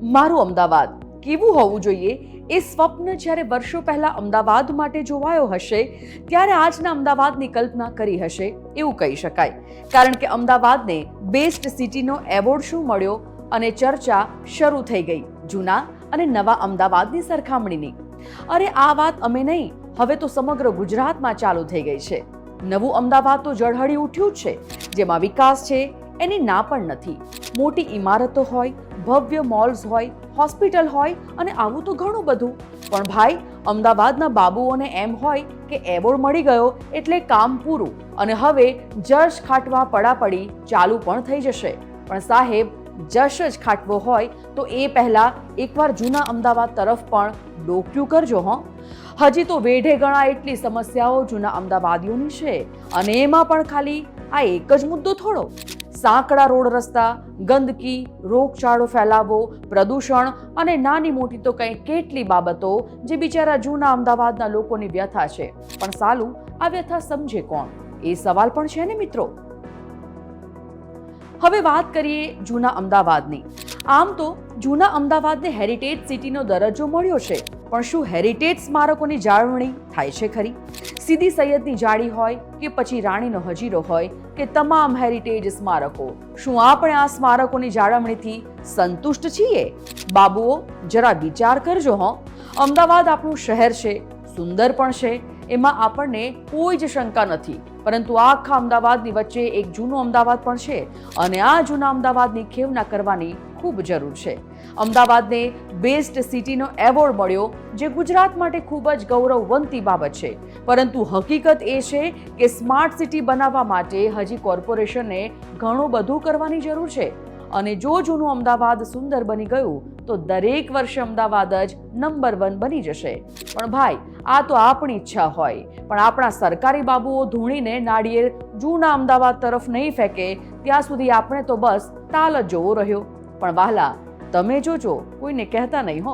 મારું અમદાવાદ કેવું હોવું જોઈએ એ સ્વપ્ન જ્યારે વર્ષો પહેલા અમદાવાદ માટે જોવાયો હશે ત્યારે આજના અમદાવાદની કલ્પના કરી હશે એવું કહી શકાય. કારણ કે અમદાવાદને બેસ્ટ સિટીનો એવોર્ડ શું મળ્યો અને ચર્ચા શરૂ થઈ ગઈ જૂના અને નવા અમદાવાદની સરખામણીની. અરે આ વાત અમે નહીં, હવે તો સમગ્ર ગુજરાતમાં ચાલુ થઈ ગઈ છે. નવું અમદાવાદ તો ઝળહળી ઉઠ્યું જ છે, જેમાં વિકાસ છે એની ના પણ નથી. મોટી ઇમારતો હોય, ભવ્ય મોલ્સ હોય, હોસ્પિટલ હોય અને આવું તો ઘણું બધું. પણ ભાઈ, અમદાવાદના બાબુઓને એમ હોય કે એવોર્ડ મળી ગયો એટલે કામ પૂરું અને હવે જશ ખાટવા પડાપડી ચાલુ પણ થઈ જશે. પણ સાહેબ, જશ જ ખાટવો હોય તો એ પહેલા એકવાર જૂના અમદાવાદ તરફ પણ ડોક્યું કરજો. હજી તો વેઢે ગણા એટલી સમસ્યાઓ જૂના અમદાવાદીઓની છે અને એમાં પણ ખાલી આ એક જ મુદ્દો થોડો. સાંકડા રોડ રસ્તા, ગંદકી, રોગચાળો ફેલાવો, પ્રદૂષણ અને નાની મોટી તો કંઈ કેટલી બાબતો જે બિચારા જૂના અમદાવાદના લોકોની વ્યથા છે. પણ સાલું આ વ્યથા સમજે કોણ? એ સવાલ પણ છે ને મિત્રો. હવે વાત કરીએ જૂના અમદાવાદની. આમ તો જૂના અમદાવાદને હેરિટેજ સિટીનો દરજ્જો મળ્યો છે, પણ શું હેરિટેજ સ્મારકોની જાળવણી થાય છે ખરી? સીદી સૈયદની જાળી હોય કે પછી રાણીનો હજીરો હોય કે તમામ હેરિટેજ સ્મારકો, શું આપણે આ સ્મારકોની જાળવણીથી સંતુષ્ટ છીએ? બાબુઓ, જરા વિચાર કરજો. અમદાવાદ આપણું શહેર છે, સુંદર પણ છે, એમાં આપણને કોઈ જ શંકા નથી. પરંતુ આખા અમદાવાદની વચ્ચે એક જૂનું અમદાવાદ પણ છે અને આ જૂના અમદાવાદની ખેવના કરવાની ખૂબ જરૂર છે. અમદાવાદને બેસ્ટ સિટીનો એવોર્ડ મળ્યો, જે ગુજરાત માટે ખૂબ જ ગૌરવવંતી બાબત છે. પરંતુ હકીકત એ છે કે સ્માર્ટ સિટી બનાવવા માટે હજી કોર્પોરેશનને ઘણું બધું કરવાની જરૂર છે. અને જો જૂનું અમદાવાદ સુંદર બની ગયું તો દરેક વર્ષે અમદાવાદ જ નંબર 1 બની જશે. પણ ભાઈ, આ તો આપણી ઈચ્છા હોય, પણ આપણા સરકારી બાબુઓ ધૂણીને નાળિયેર જૂના અમદાવાદ તરફ નહીં ફેંકે ત્યાં સુધી આપણે તો બસ તાલ જ જોવો રહ્યો. પણ વહાલા, તમે જોજો, કોઈને કહેતા નહીં.